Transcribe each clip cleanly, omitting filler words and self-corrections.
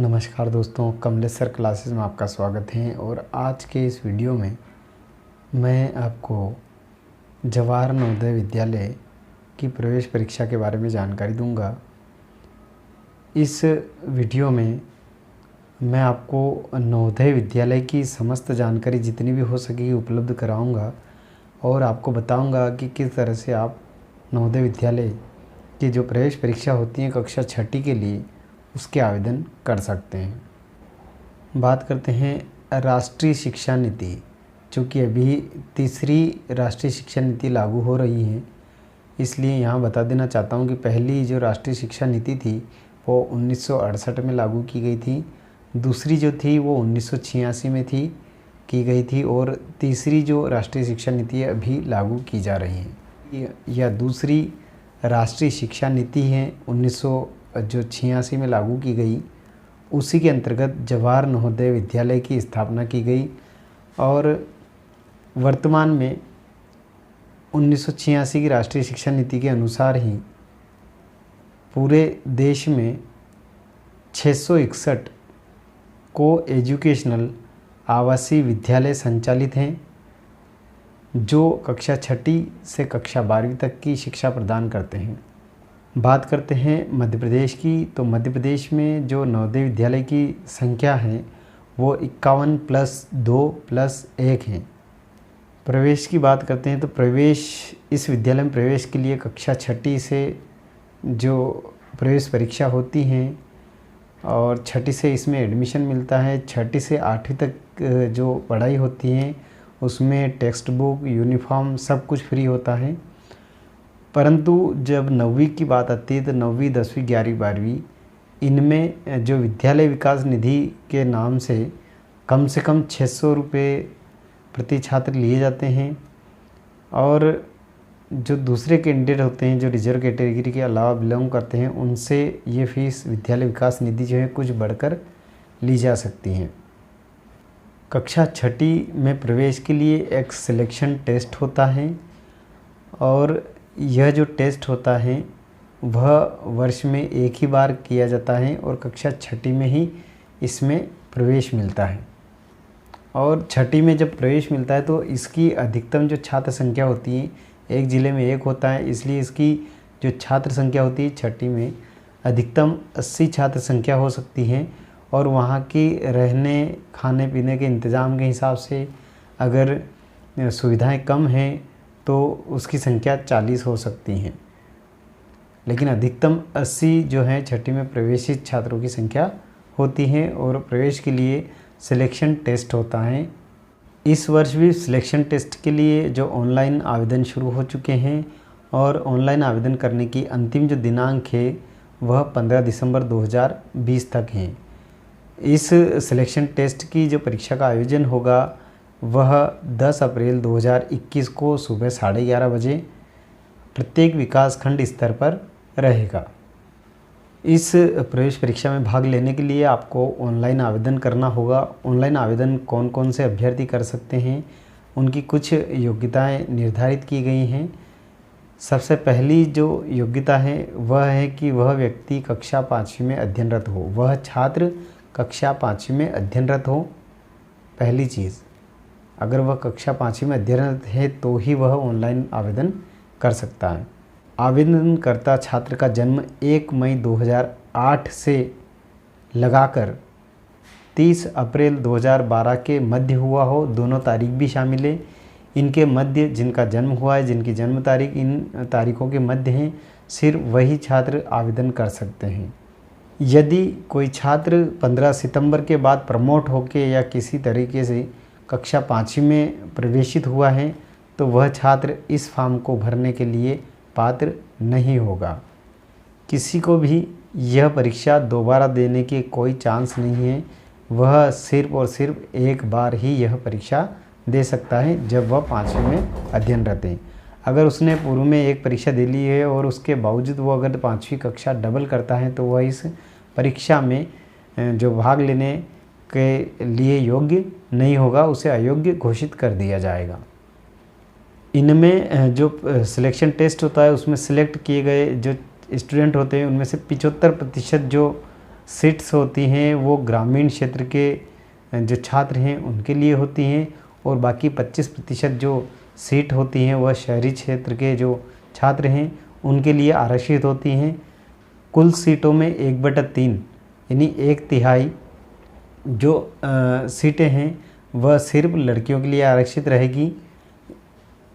नमस्कार दोस्तों, कमलेश्वर क्लासेस में आपका स्वागत है। और आज के इस वीडियो में मैं आपको जवाहर नवोदय विद्यालय की प्रवेश परीक्षा के बारे में जानकारी दूंगा। इस वीडियो में मैं आपको नवोदय विद्यालय की समस्त जानकारी जितनी भी हो सकेगी उपलब्ध कराऊंगा और आपको बताऊंगा कि किस तरह से आप नवोदय विद्यालय की जो प्रवेश परीक्षा होती है कक्षा छठी के लिए उसके आवेदन कर सकते हैं। बात करते हैं राष्ट्रीय शिक्षा नीति। चूँकि अभी तीसरी राष्ट्रीय शिक्षा नीति लागू हो रही है, इसलिए यहाँ बता देना चाहता हूँ कि पहली जो राष्ट्रीय शिक्षा नीति थी वो 1968 में लागू की गई थी, दूसरी जो थी वो 1986 में की गई थी और तीसरी जो राष्ट्रीय शिक्षा नीति है अभी लागू की जा रही है। यह दूसरी राष्ट्रीय शिक्षा नीति है 1986 में लागू की गई, उसी के अंतर्गत जवाहर नवोदय विद्यालय की स्थापना की गई और वर्तमान में 1986 की राष्ट्रीय शिक्षा नीति के अनुसार ही पूरे देश में 661 को एजुकेशनल आवासीय विद्यालय संचालित हैं जो कक्षा छठी से कक्षा 12वीं तक की शिक्षा प्रदान करते हैं। बात करते हैं मध्य प्रदेश की, तो मध्य प्रदेश में जो नवोदय विद्यालय की संख्या है वो 51 + 2 + 1 है। प्रवेश की बात करते हैं तो इस विद्यालय में प्रवेश के लिए कक्षा छठी से जो प्रवेश परीक्षा होती हैं और छठी से इसमें एडमिशन मिलता है। छठी से 8वीं तक जो पढ़ाई होती है उसमें टेक्स्ट बुक, यूनिफॉर्म सब कुछ फ्री होता है। परंतु जब 9वीं की बात आती है तो 9वीं, 10वीं, 11वीं, 12वीं इनमें जो विद्यालय विकास निधि के नाम से कम 600 रुपये प्रति छात्र लिए जाते हैं और जो दूसरे कैंडिडेट होते हैं जो रिजर्व कैटेगरी के अलावा बिलोंग करते हैं उनसे ये फीस विद्यालय विकास निधि जो है कुछ बढ़कर ली जा सकती है। कक्षा छठी में प्रवेश के लिए एक सिलेक्शन टेस्ट होता है और यह जो टेस्ट होता है वह वर्ष में एक ही बार किया जाता है और कक्षा छठी में ही इसमें प्रवेश मिलता है। और छठी में जब प्रवेश मिलता है तो इसकी अधिकतम जो छात्र संख्या होती है एक ज़िले में एक होता है, इसलिए इसकी जो छात्र संख्या होती है छठी में अधिकतम 80 छात्र संख्या हो सकती है और वहाँ की रहने खाने पीने के इंतज़ाम के हिसाब से अगर सुविधाएं कम हैं तो उसकी संख्या 40 हो सकती हैं, लेकिन अधिकतम 80 जो है छठी में प्रवेशित छात्रों की संख्या होती है और प्रवेश के लिए सिलेक्शन टेस्ट होता है। इस वर्ष भी सिलेक्शन टेस्ट के लिए जो ऑनलाइन आवेदन शुरू हो चुके हैं और ऑनलाइन आवेदन करने की अंतिम जो दिनांक है वह 15 दिसंबर 2020 तक है। इस सिलेक्शन टेस्ट की जो परीक्षा का आयोजन होगा वह 10 अप्रैल 2021 को सुबह 11:30 बजे प्रत्येक विकासखंड स्तर पर रहेगा। इस प्रवेश परीक्षा में भाग लेने के लिए आपको ऑनलाइन आवेदन करना होगा। ऑनलाइन आवेदन कौन कौन से अभ्यर्थी कर सकते हैं, उनकी कुछ योग्यताएं निर्धारित की गई हैं। सबसे पहली जो योग्यता है वह है कि वह व्यक्ति कक्षा 5वीं में अध्ययनरत हो, वह छात्र कक्षा 5वीं में अध्ययनरत हो। पहली चीज़, अगर वह कक्षा 5वीं में अध्ययनरत है तो ही वह ऑनलाइन आवेदन कर सकता है। आवेदनकर्ता छात्र का जन्म 1 मई 2008 से लगाकर 30 अप्रैल 2012 के मध्य हुआ हो, दोनों तारीख भी शामिल है। इनके मध्य जिनका जन्म हुआ है, जिनकी जन्म तारीख इन तारीखों के मध्य हैं, सिर्फ वही छात्र आवेदन कर सकते हैं। यदि कोई छात्र 15 सितंबर के बाद प्रमोट होकर या किसी तरीके से कक्षा 5वीं में प्रवेशित हुआ है तो वह छात्र इस फॉर्म को भरने के लिए पात्र नहीं होगा। किसी को भी यह परीक्षा दोबारा देने के कोई चांस नहीं है, वह सिर्फ और सिर्फ एक बार ही यह परीक्षा दे सकता है जब वह 5वीं में अध्ययनरत है। अगर उसने पूर्व में एक परीक्षा दे ली है और उसके बावजूद वो अगर 5वीं कक्षा डबल करता है तो वह इस परीक्षा में जो भाग लेने के लिए योग्य नहीं होगा, उसे अयोग्य घोषित कर दिया जाएगा। इनमें जो सिलेक्शन टेस्ट होता है उसमें सिलेक्ट किए गए जो स्टूडेंट होते हैं उनमें से 75% जो सीट्स होती हैं वो ग्रामीण क्षेत्र के जो छात्र हैं उनके लिए होती हैं, और बाकी 25% जो सीट होती हैं वह शहरी क्षेत्र के जो छात्र हैं उनके लिए आरक्षित होती हैं। कुल सीटों में 1/3 यानी 1/3 जो सीटें हैं वह सिर्फ लड़कियों के लिए आरक्षित रहेगी।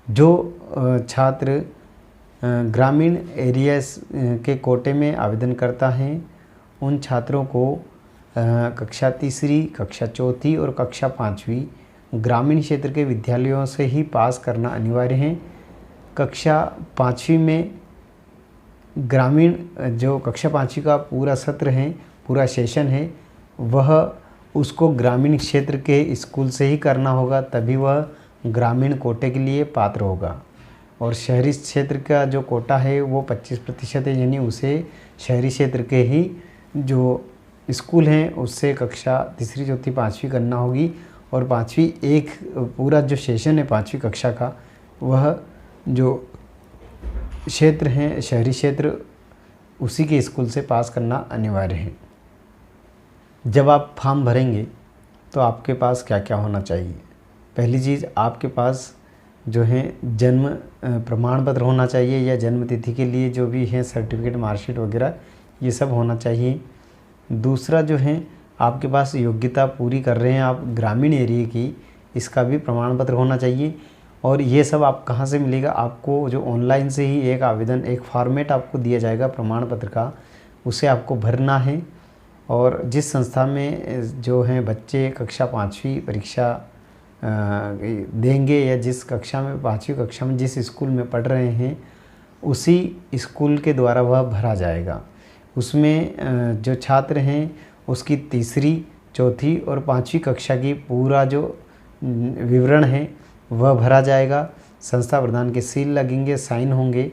जो छात्र ग्रामीण एरियाज के कोटे में आवेदन करता है उन छात्रों को कक्षा 3, कक्षा 4 और कक्षा 5वीं ग्रामीण क्षेत्र के विद्यालयों से ही पास करना अनिवार्य है। कक्षा 5वीं में ग्रामीण जो कक्षा 5वीं का पूरा सत्र है, पूरा सेशन है, वह उसको ग्रामीण क्षेत्र के स्कूल से ही करना होगा, तभी वह ग्रामीण कोटे के लिए पात्र होगा। और शहरी क्षेत्र का जो कोटा है वो 25% है, यानी उसे शहरी क्षेत्र के ही जो स्कूल हैं उससे कक्षा 3, 4, 5वीं करना होगी। और 5वीं एक पूरा जो सेशन है 5वीं कक्षा का, वह जो क्षेत्र हैं शहरी क्षेत्र उसी के स्कूल से पास करना अनिवार्य है। जब आप फॉर्म भरेंगे तो आपके पास क्या क्या होना चाहिए? पहली चीज़, आपके पास जो है जन्म प्रमाण पत्र होना चाहिए, या जन्म तिथि के लिए जो भी है सर्टिफिकेट, मार्कशीट वगैरह ये सब होना चाहिए। दूसरा जो है आपके पास योग्यता पूरी कर रहे हैं आप ग्रामीण एरिया की, इसका भी प्रमाण पत्र होना चाहिए। और ये सब आप कहाँ से मिलेगा? आपको जो ऑनलाइन से ही एक आवेदन, एक फॉर्मेट आपको दिया जाएगा प्रमाण पत्र का, उसे आपको भरना है। और जिस संस्था में जो हैं बच्चे कक्षा 5वीं परीक्षा देंगे, या जिस कक्षा में 5वीं कक्षा में जिस स्कूल में पढ़ रहे हैं उसी स्कूल के द्वारा वह भरा जाएगा। उसमें जो छात्र हैं उसकी 3री, 4थी और 5वीं कक्षा की पूरा जो विवरण है वह भरा जाएगा। संस्था प्रधान के सील लगेंगे, साइन होंगे।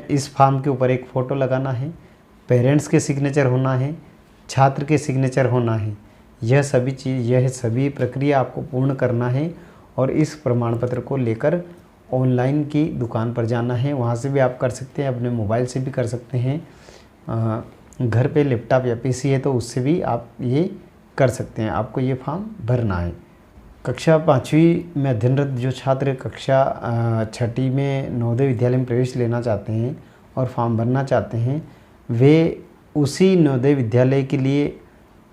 इस फॉर्म के ऊपर एक फ़ोटो लगाना है, पेरेंट्स के सिग्नेचर होना है, छात्र के सिग्नेचर होना है। यह सभी प्रक्रिया आपको पूर्ण करना है। और इस प्रमाण पत्र को लेकर ऑनलाइन की दुकान पर जाना है, वहाँ से भी आप कर सकते हैं, अपने मोबाइल से भी कर सकते हैं। घर पे लैपटॉप या पीसी है तो उससे भी आप ये कर सकते हैं। आपको ये फॉर्म भरना है। कक्षा 5वीं में अध्ययनरत जो छात्र कक्षा 6ठी में नवोदय विद्यालय में प्रवेश लेना चाहते हैं और फॉर्म भरना चाहते हैं, वे उसी नवोदय विद्यालय के लिए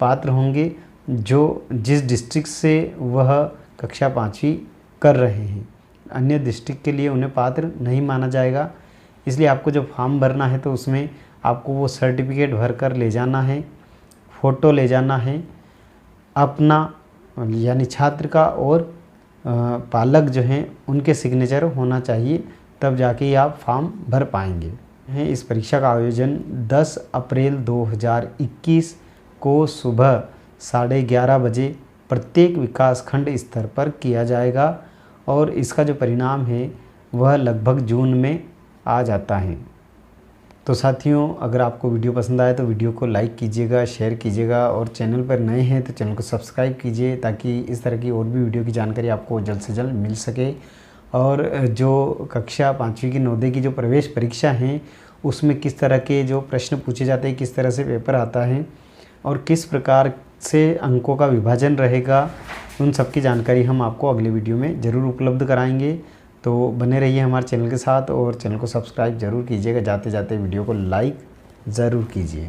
पात्र होंगे जो जिस डिस्ट्रिक्ट से वह कक्षा 5वीं कर रहे हैं। अन्य डिस्ट्रिक्ट के लिए उन्हें पात्र नहीं माना जाएगा। इसलिए आपको जो फॉर्म भरना है तो उसमें आपको वो सर्टिफिकेट भर कर ले जाना है, फ़ोटो ले जाना है अपना, यानी छात्र का, और पालक जो हैं उनके सिग्नेचर होना चाहिए, तब जाके ही आप फॉर्म भर पाएंगे। इस परीक्षा का आयोजन 10 अप्रैल 2021 को सुबह 11:30 बजे प्रत्येक विकासखंड स्तर पर किया जाएगा, और इसका जो परिणाम है वह लगभग जून में आ जाता है। तो साथियों, अगर आपको वीडियो पसंद आए तो वीडियो को लाइक कीजिएगा, शेयर कीजिएगा, और चैनल पर नए हैं तो चैनल को सब्सक्राइब कीजिए, ताकि इस तरह की और भी वीडियो की जानकारी आपको जल्द से जल्द मिल सके। और जो कक्षा 5वीं की नवोदय की जो प्रवेश परीक्षा हैं उसमें किस तरह के जो प्रश्न पूछे जाते हैं, किस तरह से पेपर आता है और किस प्रकार से अंकों का विभाजन रहेगा, उन सब की जानकारी हम आपको अगले वीडियो में ज़रूर उपलब्ध कराएंगे। तो बने रहिए हमारे चैनल के साथ, और चैनल को सब्सक्राइब ज़रूर कीजिएगा। जाते जाते वीडियो को लाइक ज़रूर कीजिए।